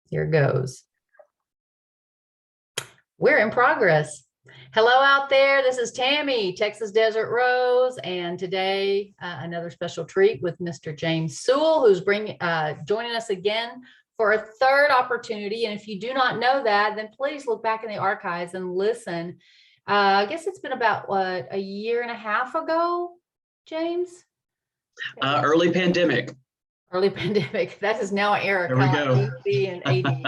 Here goes. We're in progress. Hello out there. This is Tammy, Texas Desert Rose, and today another special treat with Mr. James Seawel, who's joining us again for a third opportunity. And if you do not know that, then please look back in the archives and listen. I guess it's been about a year and a half ago, James? Early pandemic. Early pandemic. That is now an era. There we go. And 80.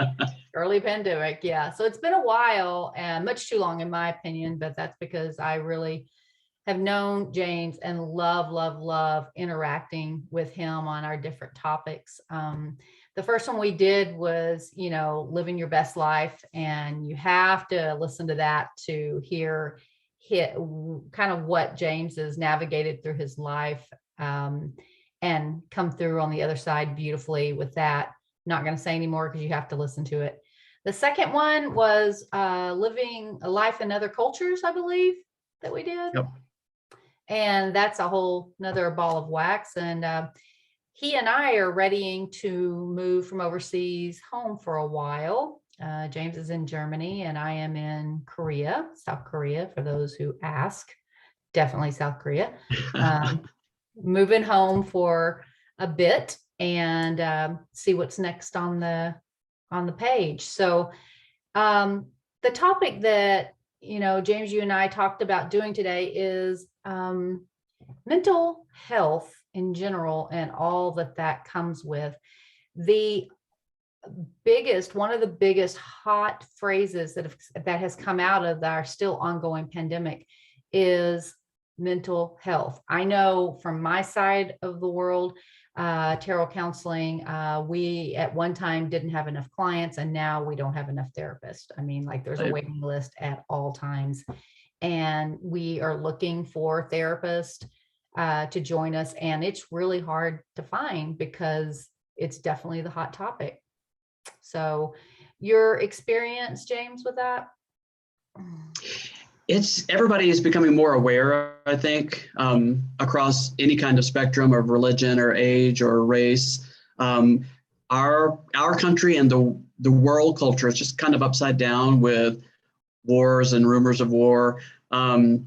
Early pandemic. Yeah. So it's been a while and much too long in my opinion, but that's because I really have known James and love interacting with him on our different topics. The first one we did was, living your best life. And you have to listen to that to hear kind of what James has navigated through his life. And come through on the other side beautifully with that. Not going to say anymore because you have to listen to it. The second one was living a life in other cultures, I believe, that we did. Yep. And that's a whole another ball of wax. And he and I are readying to move from overseas home for a while. James is in Germany and I am in Korea, South Korea, for those who ask. Definitely South Korea. Moving home for a bit and see what's next on the page. So the topic that James, you and I talked about doing today is mental health in general and all that comes with. One of the biggest hot phrases that has come out of our still ongoing pandemic is mental health. I know from my side of the world, tarot counseling, we at one time didn't have enough clients and now we don't have enough therapists. I mean, like there's a waiting list at all times and we are looking for therapists to join us. And it's really hard to find because it's definitely the hot topic. So your experience, James, with that? Everybody is becoming more aware, I think, across any kind of spectrum of religion or age or race. Our country and the world culture is just kind of upside down with wars and rumors of war. And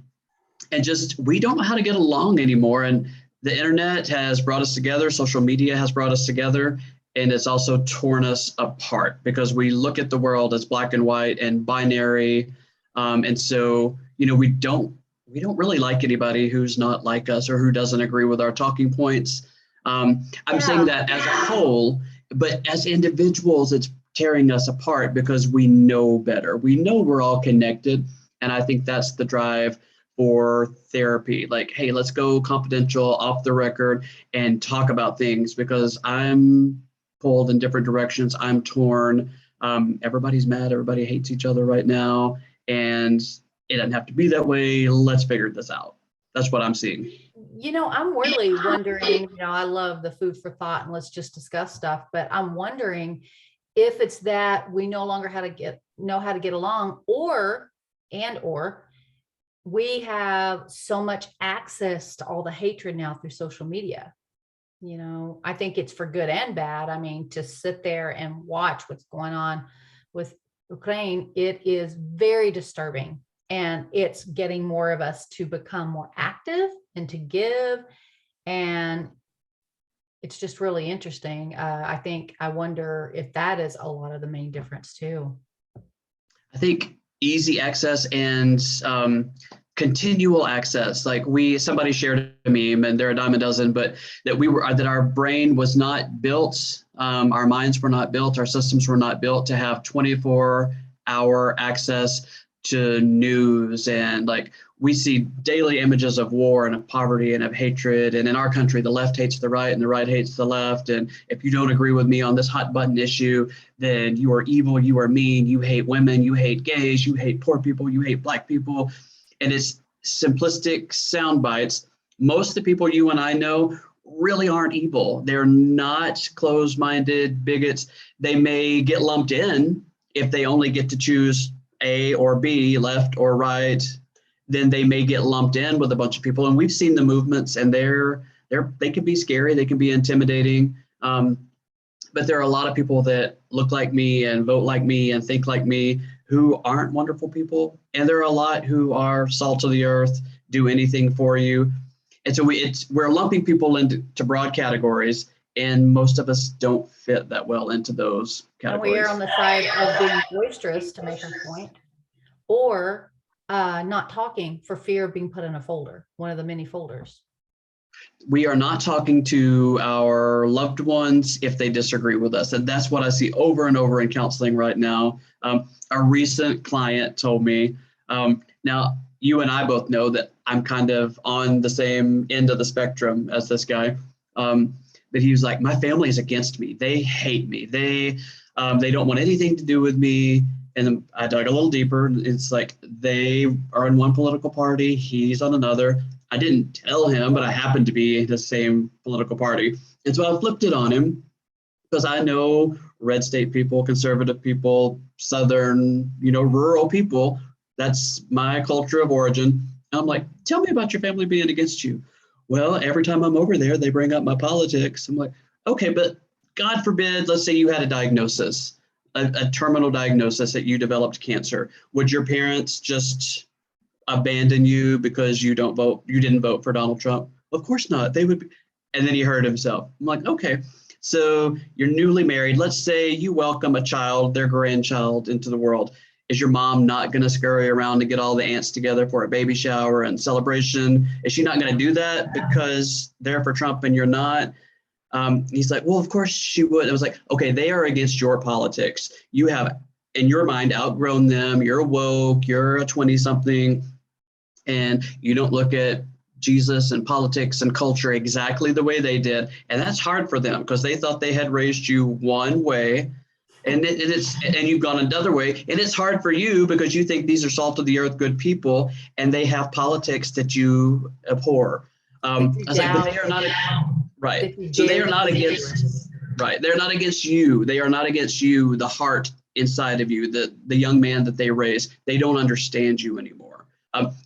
just, we don't know how to get along anymore. And the internet has brought us together. Social media has brought us together. And it's also torn us apart because we look at the world as black and white and binary. And so, we don't really like anybody who's not like us or who doesn't agree with our talking points. I'm saying that as a whole, but as individuals, it's tearing us apart because we know better. We know we're all connected. And I think that's the drive for therapy. Like, hey, let's go confidential, off the record, and talk about things because I'm pulled in different directions. I'm torn. Everybody's mad. Everybody hates each other right now. And it doesn't have to be that way. Let's figure this out. That's what I'm seeing. I'm really wondering, I love the food for thought and let's just discuss stuff, but I'm wondering if it's that we no longer know how to get along or we have so much access to all the hatred now through social media. I think it's for good and bad. I mean, to sit there and watch what's going on with Ukraine, it is very disturbing. And it's getting more of us to become more active and to give. And it's just really interesting. I wonder if that is a lot of the main difference too. I think easy access and continual access. Like somebody shared a meme, and there are a dime a dozen, but that our brain was not built, our minds were not built, our systems were not built to have 24-hour access to news. And like we see daily images of war and of poverty and of hatred. And in our country, the left hates the right and the right hates the left. And if you don't agree with me on this hot button issue, then you are evil, you are mean, you hate women, you hate gays, you hate poor people, you hate black people. And it's simplistic sound bites. Most of the people you and I know really aren't evil. They're not closed-minded bigots. They may get lumped in if they only get to choose A or B, left or right, then they may get lumped in with a bunch of people. And we've seen the movements, and they can be scary, they can be intimidating. but there are a lot of people that look like me and vote like me and think like me who aren't wonderful people. And there are a lot who are salt of the earth, do anything for you. And so we're lumping people into broad categories, and most of us don't fit that well into those And we categories. are on the side of being boisterous, to make a point, or not talking for fear of being put in a folder, one of the many folders. We are not talking to our loved ones if they disagree with us. And that's what I see over and over in counseling right now. A recent client told me, now you and I both know that I'm kind of on the same end of the spectrum as this guy. But he was like, my family is against me. They hate me. They don't want anything to do with me. And then I dug a little deeper. It's like they are in one political party. He's on another. I didn't tell him, but I happened to be in the same political party. And so I flipped it on him because I know red state people, conservative people, Southern, rural people. That's my culture of origin. And I'm like, tell me about your family being against you. Well, every time I'm over there, they bring up my politics. I'm like, okay, but God forbid, let's say you had a diagnosis, a terminal diagnosis that you developed cancer. Would your parents just abandon you because you didn't vote for Donald Trump? Of course not. They would. And then he hurt himself. I'm like, okay, so you're newly married. Let's say you welcome a child, their grandchild, into the world. Is your mom not going to scurry around to get all the aunts together for a baby shower and celebration? Is she not going to do that because they're for Trump and you're not? He's like, well, of course she would. I was like, okay, they are against your politics. You have, in your mind, outgrown them. You're woke. You're a 20-something. And you don't look at Jesus and politics and culture exactly the way they did. And that's hard for them because they thought they had raised you one way. And you've gone another way. And it's hard for you because you think these are salt of the earth, good people, and they have politics that you abhor. I was like, but they are not right. So they are not against right. They're not against you. They are not against you, the heart inside of you, the young man that they raised. They don't understand you anymore.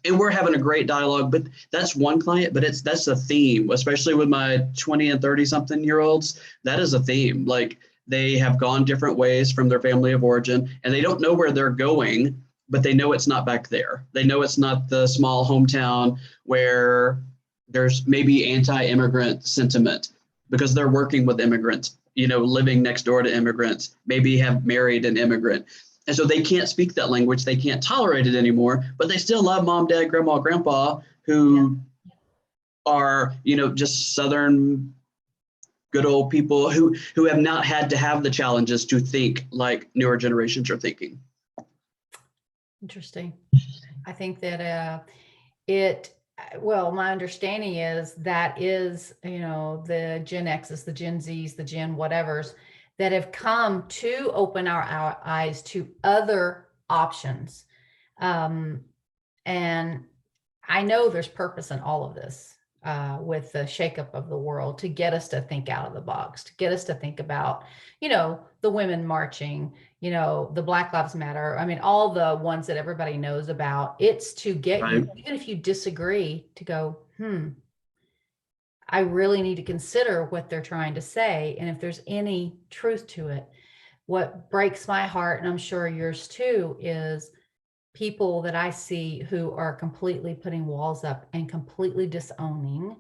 And we're having a great dialogue, but that's one client, but that's a theme, especially with my 20 and 30 something year olds. That is a theme. Like, they have gone different ways from their family of origin, and they don't know where they're going, but they know it's not back there. They know it's not the small hometown where there's maybe anti-immigrant sentiment because they're working with immigrants, living next door to immigrants, maybe have married an immigrant. And so they can't speak that language. They can't tolerate it anymore, but they still love mom, dad, grandma, grandpa, who are, just Southern good old people who have not had to have the challenges to think like newer generations are thinking. Interesting. I think that my understanding is that is, the Gen X's, the Gen Z's, the Gen whatevers that have come to open our eyes to other options. And I know there's purpose in all of this. With the shakeup of the world, to get us to think out of the box, to get us to think about, the women marching, the Black Lives Matter. I mean, all the ones that everybody knows about. It's to get Right. you, even if you disagree, to go, I really need to consider what they're trying to say. And if there's any truth to it. What breaks my heart, and I'm sure yours too, is people that I see who are completely putting walls up and completely disowning,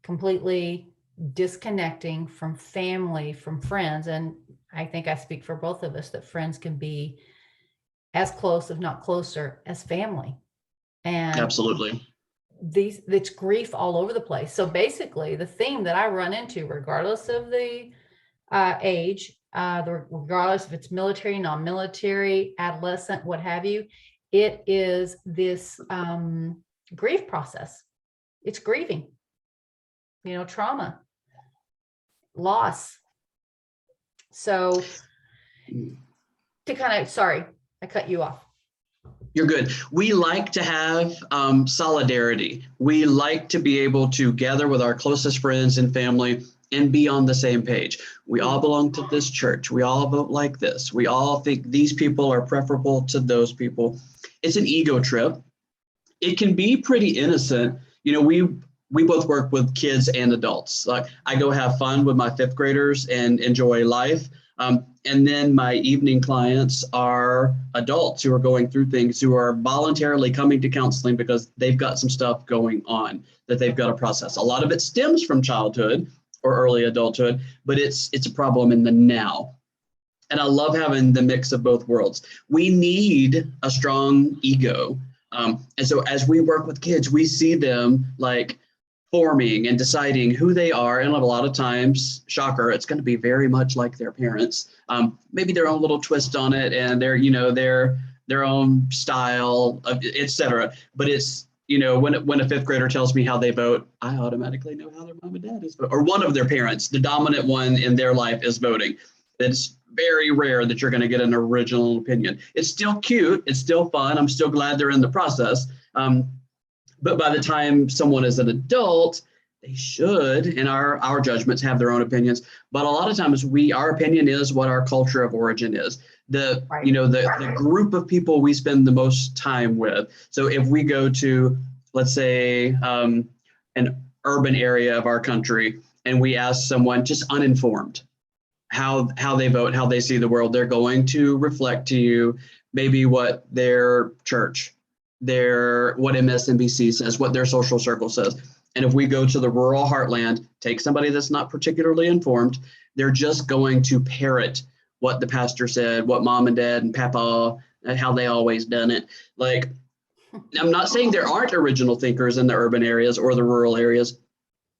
completely disconnecting from family, from friends. And I think I speak for both of us that friends can be as close, if not closer, as family. And absolutely, it's grief all over the place. So basically the theme that I run into, regardless of the age, regardless if it's military, non-military, adolescent, what have you, it is this grief process. It's grieving, trauma, loss. So to kind of, sorry, I cut you off. You're good. We like to have solidarity. We like to be able to gather with our closest friends and family and be on the same page. We all belong to this church. We all vote like this. We all think these people are preferable to those people. It's an ego trip. It can be pretty innocent. we both work with kids and adults. Like I go have fun with my fifth graders and enjoy life. And then my evening clients are adults who are going through things, who are voluntarily coming to counseling because they've got some stuff going on that they've got to process. A lot of it stems from childhood or early adulthood, but it's a problem in the now. And I love having the mix of both worlds. We need a strong ego. And so as we work with kids, we see them like forming and deciding who they are. And a lot of times, shocker, it's going to be very much like their parents. Maybe their own little twist on it and their own style, et cetera. But it's, when a fifth grader tells me how they vote, I automatically know how their mom and dad is voting, or one of their parents, the dominant one in their life is voting. It's very rare that you're going to get an original opinion. It's still cute. It's still fun. I'm still glad they're in the process. But by the time someone is an adult, they should, in our judgments, have their own opinions. But a lot of times our opinion is what our culture of origin is. The group of people we spend the most time with. So if we go to, let's say, an urban area of our country, and we ask someone just uninformed how they vote, how they see the world, they're going to reflect to you maybe what their church, what MSNBC says, what their social circle says. And if we go to the rural heartland, take somebody that's not particularly informed, they're just going to parrot what the pastor said, what mom and dad and papa, how they always done it. Like, I'm not saying there aren't original thinkers in the urban areas or the rural areas,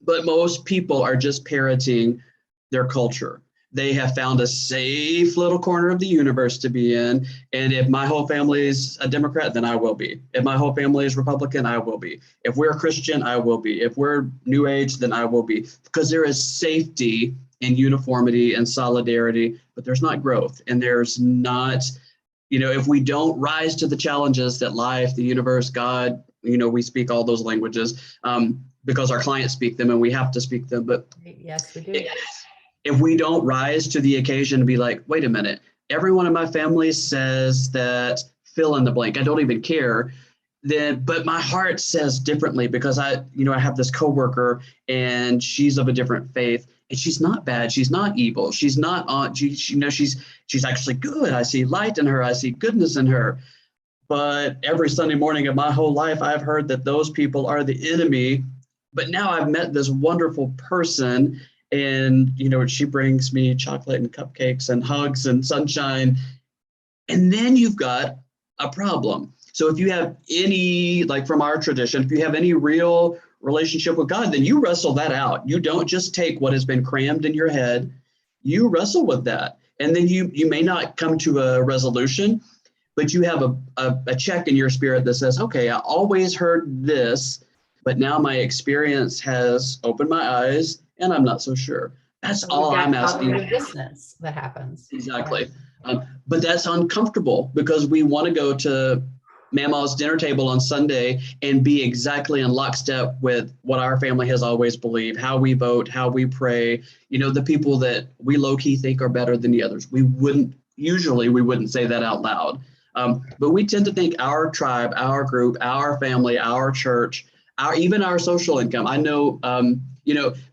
but most people are just parroting their culture. They have found a safe little corner of the universe to be in. And if my whole family is a Democrat, then I will be. If my whole family is Republican, I will be. If we're Christian, I will be. If we're New Age, then I will be. Because there is safety in uniformity and solidarity, but there's not growth. And there's not, if we don't rise to the challenges that life, the universe, God, we speak all those languages because our clients speak them and we have to speak them. But yes, we do. If we don't rise to the occasion and be like, wait a minute, everyone in my family says that fill in the blank, I don't even care, but my heart says differently because I have this coworker and she's of a different faith and she's not bad. She's not evil. She's not, she's actually good. I see light in her. I see goodness in her. But every Sunday morning of my whole life, I've heard that those people are the enemy. But now I've met this wonderful person and, she brings me chocolate and cupcakes and hugs and sunshine. And then you've got a problem. So if you have any, like from our tradition, if you have any real relationship with God, then you wrestle that out. You don't just take what has been crammed in your head, you wrestle with that. And then you may not come to a resolution, but you have a check in your spirit that says, okay, I always heard this, but now my experience has opened my eyes and I'm not so sure. That's all I'm asking. Dissonance that happens. Exactly. But that's uncomfortable because we want to go to Mama's dinner table on Sunday and be exactly in lockstep with what our family has always believed, how we vote, how we pray, the people that we low-key think are better than the others. We wouldn't say that out loud. But we tend to think our tribe, our group, our family, our church, even our social income. I know,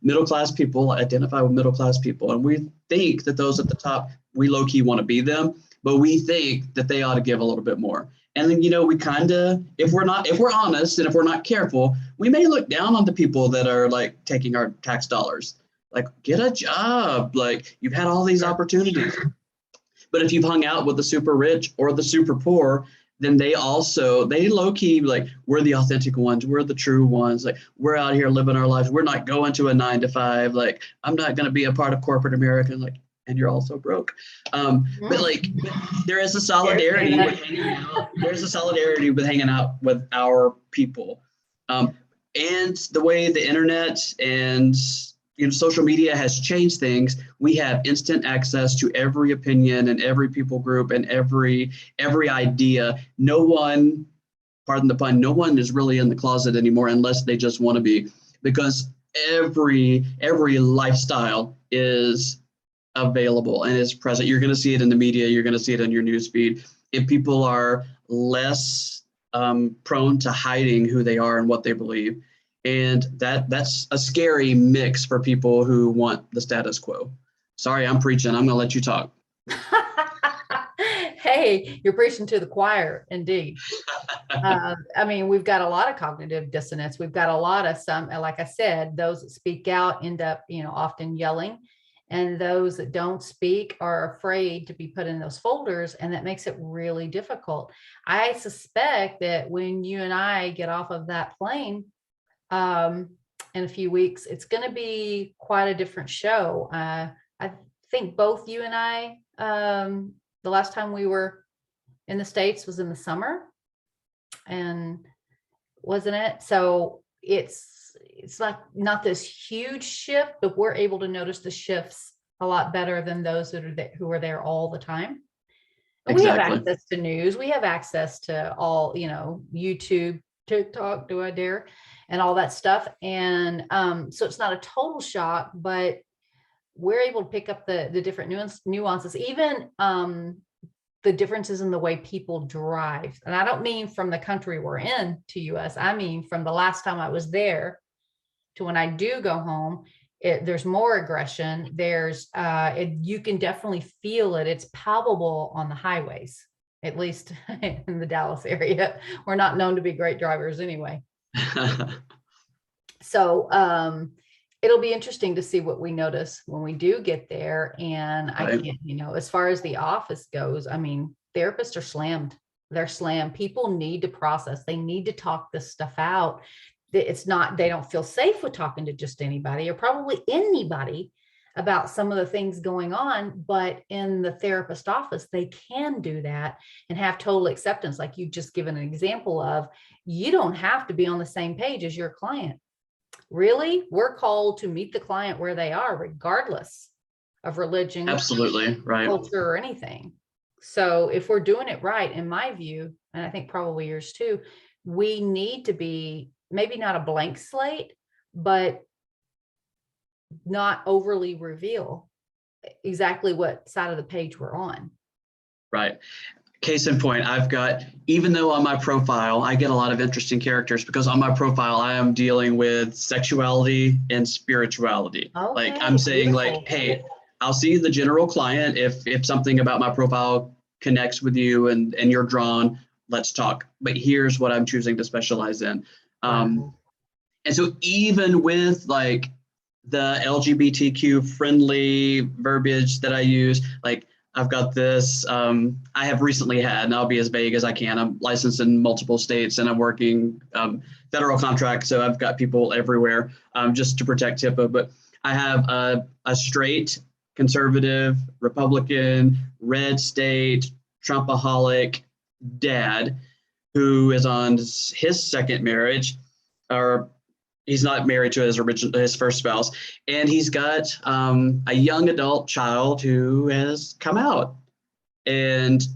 middle-class people identify with middle-class people, and we think that those at the top, we low-key want to be them, but we think that they ought to give a little bit more. And then, we kind of, if we're honest and if we're not careful, we may look down on the people that are like taking our tax dollars. Like, get a job. Like, you've had all these opportunities. But if you've hung out with the super rich or the super poor, then they low-key, like, we're the authentic ones. We're the true ones. Like, we're out here living our lives. We're not going to a 9-to-5. Like, I'm not going to be a part of corporate America. Like, and you're also broke. But there is a solidarity with hanging out. There's a solidarity with hanging out with our people. And the way the internet and social media has changed things, we have instant access to every opinion and every people group and every idea. No one, pardon the pun, no one is really in the closet anymore unless they just want to be, because every lifestyle is available and is present. You're going to see it in the media. You're going to see it in your newsfeed. If people are less prone to hiding who they are and what they believe, And that's a scary mix for people who want the status quo. Sorry, I'm preaching. I'm going to let you talk. Hey, you're preaching to the choir, indeed. I mean, we've got a lot of cognitive dissonance. We've got a lot of some, like I said, those that speak out end up, often yelling. And those that don't speak are afraid to be put in those folders. And that makes it really difficult. I suspect that when you and I get off of that plane in a few weeks, it's going to be quite a different show. I think both you and I, the last time we were in the States was in the summer, and wasn't it? So it's not this huge shift, but we're able to notice the shifts a lot better than those who are there all the time. And we have access to news. We have access to all, YouTube, TikTok, do I dare, and all that stuff. And so it's not a total shock, but we're able to pick up the different nuances, even the differences in the way people drive. And I don't mean from the country we're in to US. I mean from the last time I was there to when I do go home, there's more aggression. You can definitely feel it. It's palpable on the highways, at least in the Dallas area. We're not known to be great drivers anyway. So it'll be interesting to see what we notice when we do get there. And I can't, as far as the office goes, I mean, therapists are slammed. They're slammed. People need to process. They need to talk this stuff out. They don't feel safe with talking to just anybody or probably anybody about some of the things going on, but in the therapist office, they can do that and have total acceptance. Like you've just given an example of, you don't have to be on the same page as your client. Really, we're called to meet the client where they are, regardless of religion, absolutely, right, culture, or anything. So if we're doing it right, in my view, and I think probably yours too, we need to be maybe not a blank slate, but not overly reveal exactly what side of the page we're on. Right. Case in point, even though on my profile, I get a lot of interesting characters because on my profile, I am dealing with sexuality and spirituality. Okay, like I'm saying beautiful. Like, hey, I'll see the general client. If something about my profile connects with you and you're drawn, let's talk. But here's what I'm choosing to specialize in. Wow. And so even with like the LGBTQ friendly verbiage that I use, like I've got this, I have recently had, and I'll be as vague as I can. I'm licensed in multiple states and I'm working federal contract. So I've got people everywhere just to protect HIPAA. But I have a straight conservative, Republican, red state, Trumpaholic dad who is on his second marriage, or he's not married to his first spouse, and he's got a young adult child who has come out, and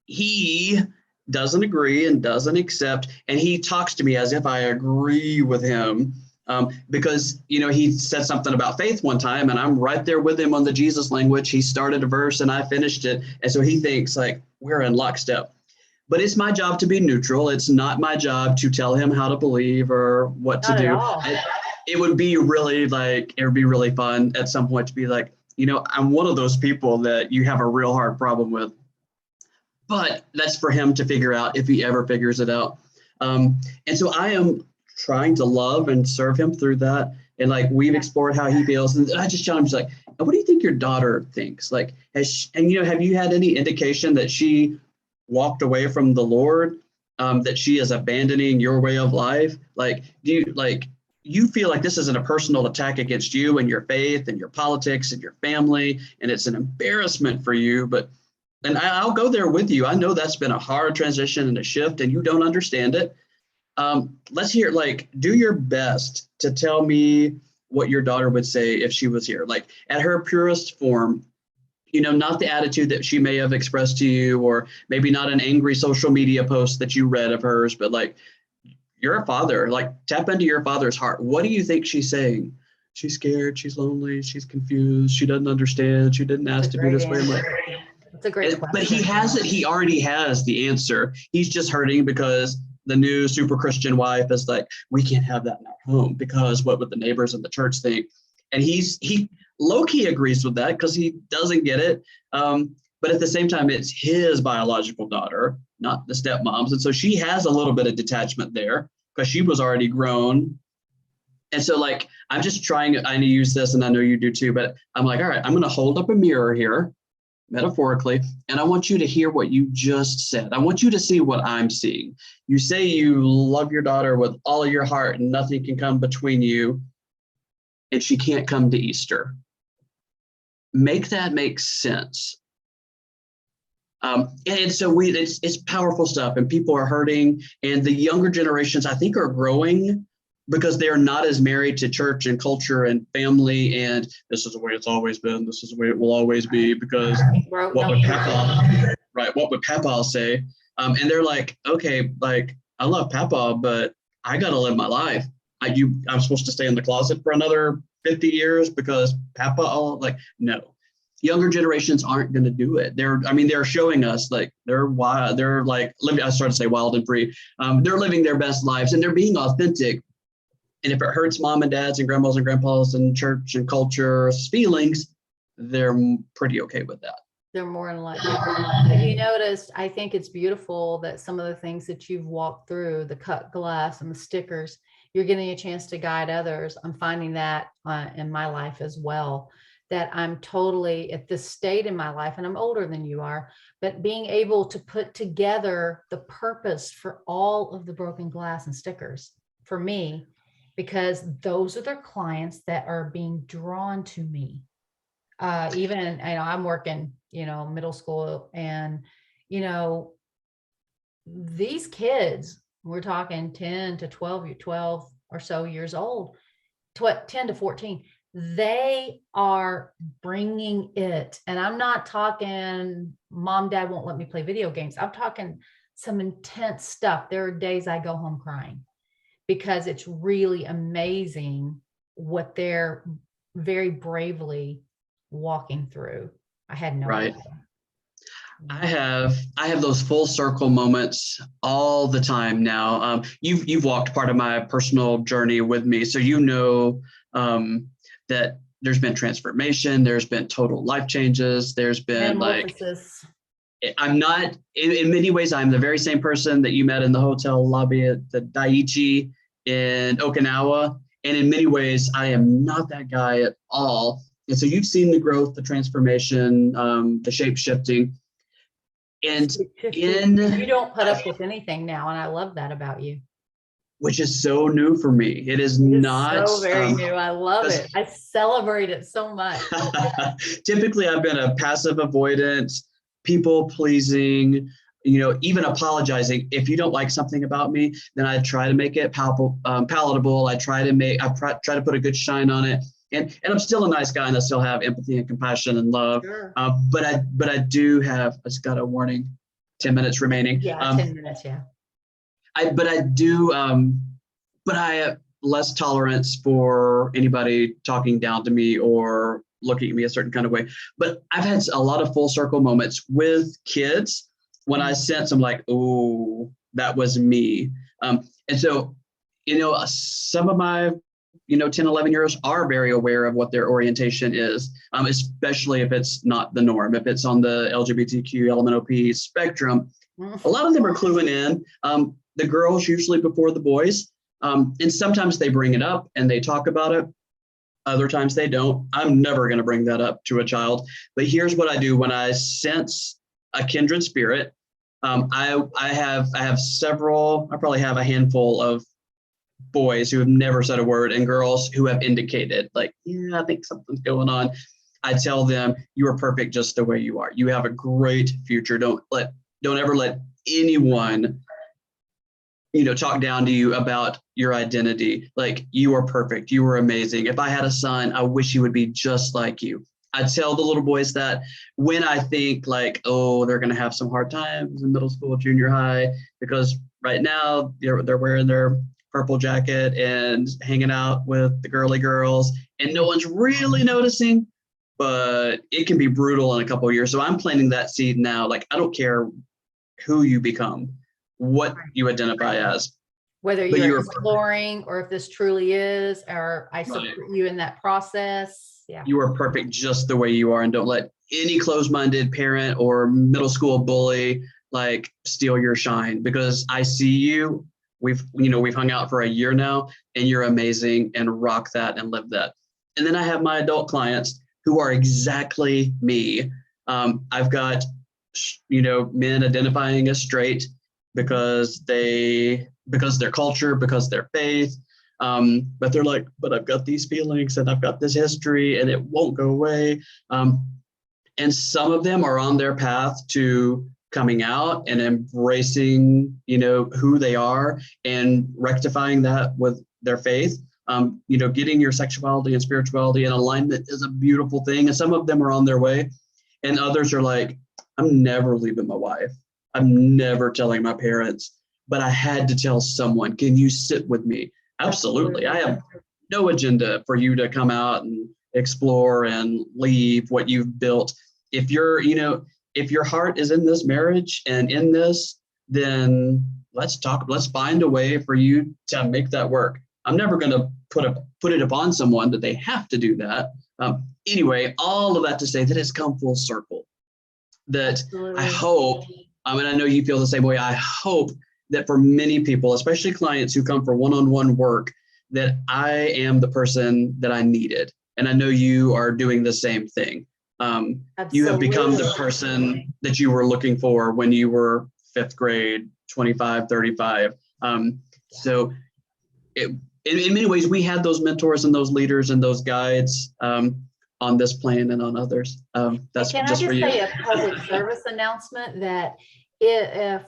he doesn't agree and doesn't accept, and he talks to me as if I agree with him because he said something about faith one time, and I'm right there with him on the Jesus language. He started a verse and I finished it, and so he thinks like we're in lockstep. But it's my job to be neutral. It's not my job to tell him how to believe or what to do. It would be really fun at some point to be like, I'm one of those people that you have a real hard problem with. But that's for him to figure out if he ever figures it out. And so I am trying to love and serve him through that. And like we've explored how he feels. And I just challenge like, what do you think your daughter thinks? Like, have you had any indication that she walked away from the Lord, that she is abandoning your way of life? Like, do you feel like this isn't a personal attack against you and your faith and your politics and your family, and it's an embarrassment for you? And I'll go there with you. I know that's been a hard transition and a shift, and you don't understand it. Let's hear, do your best to tell me what your daughter would say if she was here, like at her purest form. Not the attitude that she may have expressed to you, or maybe not an angry social media post that you read of hers, but like, you're a father, like tap into your father's heart. What do you think she's saying? She's scared. She's lonely. She's confused. She doesn't understand. She didn't ask to be this way. That's a great question. But he already has the answer. He's just hurting because the new super Christian wife is like, we can't have that in our home because what would the neighbors and the church think? And he low-key agrees with that because he doesn't get it. But at the same time, it's his biological daughter, not the stepmom's. And so she has a little bit of detachment there because she was already grown. And so like, I'm just trying, I use this and I know you do too, but I'm like, all right, I'm going to hold up a mirror here, metaphorically, and I want you to hear what you just said. I want you to see what I'm seeing. You say you love your daughter with all of your heart and nothing can come between you, and she can't come to Easter. Make that make sense. And so it's powerful stuff, and people are hurting, and the younger generations, I think, are growing because they're not as married to church and culture and family. And this is the way it's always been. This is the way it will always be because what would Papa, right? What would Papa say? And they're like, okay, like I love Papa, but I got to live my life. I'm supposed to stay in the closet for another 50 years because Papa, like, no. Younger generations aren't going to do it. They're showing us like they're wild. They're like, I started to say wild and free. They're living their best lives and they're being authentic. And if it hurts mom and dads and grandmas and grandpas and church and culture's feelings, they're pretty okay with that. They're more in line. Have you noticed, I think it's beautiful that some of the things that you've walked through, the cut glass and the stickers, you're getting a chance to guide others. I'm finding that in my life as well, that I'm totally at this state in my life, and I'm older than you are, but being able to put together the purpose for all of the broken glass and stickers for me, because those are the clients that are being drawn to me. Even, I'm working, middle school, and, these kids, we're talking 10 to 12 or so years old, 10 to 14, they are bringing it. And I'm not talking mom, dad won't let me play video games. I'm talking some intense stuff. There are days I go home crying because it's really amazing what they're very bravely walking through. I had no idea. I have those full circle moments all the time now. You've walked part of my personal journey with me, so that there's been transformation, there's been total life changes, there's been metamorphosis. I'm not, in many ways, I'm the very same person that you met in the hotel lobby at the Daiichi in Okinawa. And in many ways, I am not that guy at all. And so you've seen the growth, the transformation, the shape shifting. And you don't put up with anything now. And I love that about you. Which is so new for me. It is not so very new. I love it. I celebrate it so much. Typically, I've been a passive avoidant, people pleasing, even apologizing. If you don't like something about me, then I try to make it palatable. I try to put a good shine on it. And I'm still a nice guy, and I still have empathy and compassion and love. Sure. But I do have, I just got a warning, 10 minutes remaining. Yeah, 10 minutes, yeah. But I have less tolerance for anybody talking down to me or looking at me a certain kind of way. But I've had a lot of full circle moments with kids when I sense I'm like, oh, that was me. And so, some of my, 10, 11 years are very aware of what their orientation is, especially if it's not the norm, if it's on the LGBTQ, LMNOP spectrum. A lot of them are cluing in. The girls usually before the boys. And sometimes they bring it up and they talk about it. Other times they don't. I'm never going to bring that up to a child. But here's what I do when I sense a kindred spirit. I have several, I probably have a handful of boys who have never said a word and girls who have indicated like, yeah, I think something's going on. I tell them, you are perfect just the way you are. You have a great future. Don't ever let anyone talk down to you about your identity. Like, you are perfect. You are amazing. If I had a son, I wish he would be just like you. I tell the little boys that when I think like, oh, they're going to have some hard times in middle school, junior high, because right now they're wearing their purple jacket and hanging out with the girly girls and no one's really noticing, but it can be brutal in a couple of years. So I'm planting that seed now. Like, I don't care who you become. what you identify as. Whether But you're exploring or if this truly is, or I support right. you in that process. Yeah. You are perfect just the way you are, and don't let any closed-minded parent or middle school bully like steal your shine, because I see you. We've hung out for a year now, and you're amazing, and rock that and live that. And then I have my adult clients who are exactly me. I've got, men identifying as straight because their culture, because their faith. But they're like, but I've got these feelings and I've got this history and it won't go away. And some of them are on their path to coming out and embracing, who they are and rectifying that with their faith. Getting your sexuality and spirituality in alignment is a beautiful thing. And some of them are on their way, and others are like, I'm never leaving my wife. I'm never telling my parents, but I had to tell someone. Can you sit with me? Absolutely. I have no agenda for you to come out and explore and leave what you've built. If your heart is in this marriage and in this, then let's talk. Let's find a way for you to make that work. I'm never going to put it upon someone that they have to do that. Anyway, all of that to say that it's come full circle. That Absolutely. I hope, and I know you feel the same way, I hope that for many people, especially clients who come for one-on-one work, that I am the person that I needed. And I know you are doing the same thing. You have become the person that you were looking for when you were fifth grade, 25, 35. So in many ways, we had those mentors and those leaders and those guides on this plan and on others. That's just for you. Can I just say a public service announcement that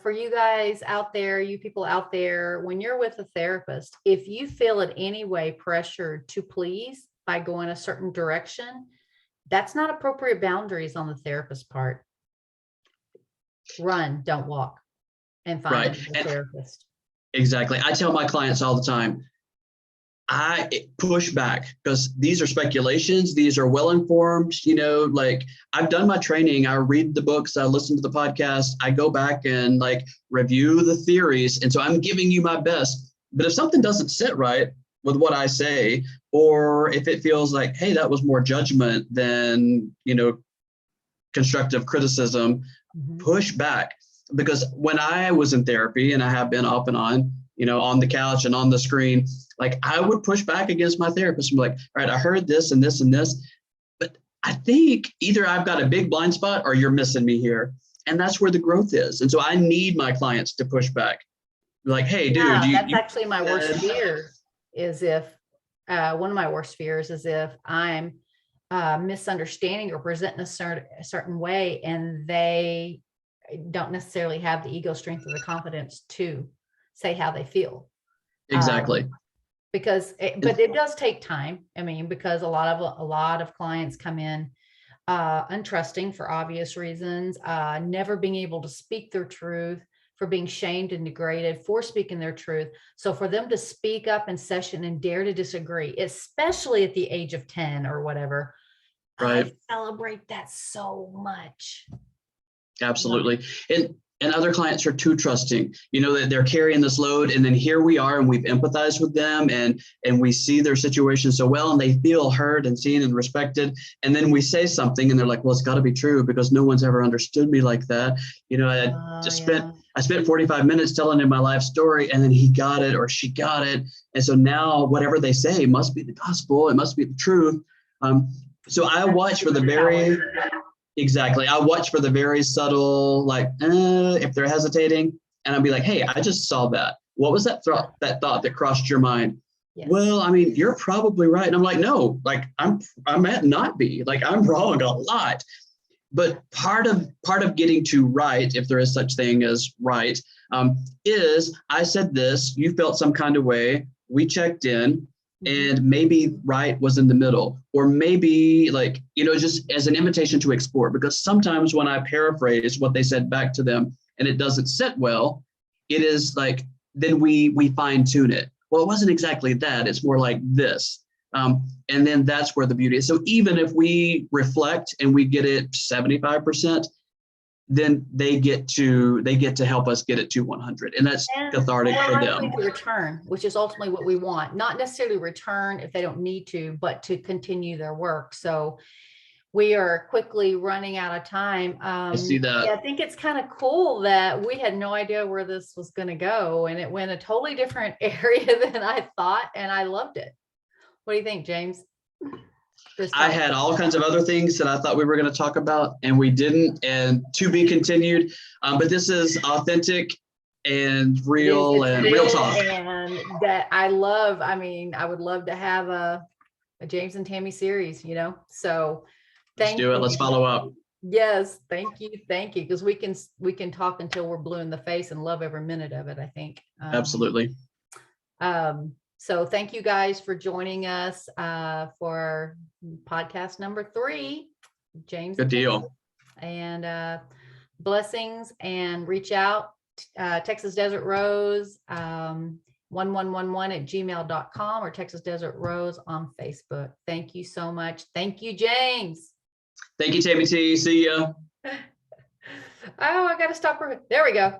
for you guys out there, you people out there, when you're with a therapist, if you feel in any way pressured to please by going a certain direction, that's not appropriate boundaries on the therapist part. Run, don't walk, and find a therapist. Exactly. I tell my clients all the time, I push back because these are speculations. These are well-informed, like I've done my training. I read the books, I listen to the podcast, I go back and like review the theories. And so I'm giving you my best. But if something doesn't sit right with what I say, or if it feels like, hey, that was more judgment than, constructive criticism, push back. Because when I was in therapy, and I have been off and on the couch and on the screen, like I would push back against my therapist and be like, all right, I heard this and this and this, but I think either I've got a big blind spot or you're missing me here. And that's where the growth is. And so I need my clients to push back. Like, hey, dude. That's actually my worst fear is if, one of my worst fears is if I'm misunderstanding or presenting a certain way and they don't necessarily have the ego strength or the confidence to say how they feel. Exactly. But it does take time. I mean, because a lot of clients come in untrusting for obvious reasons, never being able to speak their truth, for being shamed and degraded for speaking their truth. So for them to speak up in session and dare to disagree, especially at the age of 10 or whatever, right. I celebrate that so much. Absolutely. And other clients are too trusting, that they're carrying this load. And then here we are, and we've empathized with them and we see their situation so well, and they feel heard and seen and respected. And then we say something and they're like, well, it's got to be true because no one's ever understood me like that. I spent 45 minutes telling him my life story, and then he got it or she got it. And so now whatever they say must be the gospel. It must be the truth. So I watch for the very... Exactly. I watch for the very subtle, like, if they're hesitating, and I'll be like, hey, I just saw that. What was that thought that crossed your mind? Yes. Well, I mean, you're probably right. And I'm like, no, like I'm at not be, like I'm wrong a lot. But part of getting to right, if there is such thing as right, is I said this, you felt some kind of way, we checked in, and maybe right was in the middle, or maybe like, just as an invitation to explore, because sometimes when I paraphrase what they said back to them and it doesn't sit well, it is like, then we fine tune it. Well, it wasn't exactly that. It's more like this. And then that's where the beauty is. So even if we reflect and we get it 75%, then they get to help us get it to 100, and that's cathartic more for likely them. to return, which is ultimately what we want. Not necessarily return if they don't need to, but to continue their work. So we are quickly running out of time. I see that. Yeah, I think it's kind of cool that we had no idea where this was going to go, and it went a totally different area than I thought, and I loved it. What do you think, James? I had all kinds of other things that I thought we were going to talk about, and we didn't, and to be continued. But this is authentic and real and real talk. And that I love. I mean, I would love to have a James and Tammy series, you know? So Let's do it. Let's follow up. Yes, thank you, because we can talk until we're blue in the face and love every minute of it, I think. Absolutely. So thank you guys for joining us for podcast number 3, James. Good deal. And blessings, and reach out, Texas Desert Rose 1111 @gmail.com or Texas Desert Rose on Facebook. Thank you so much. Thank you, James. Thank you, Tammy T. See ya. Oh, I got to stop. There we go.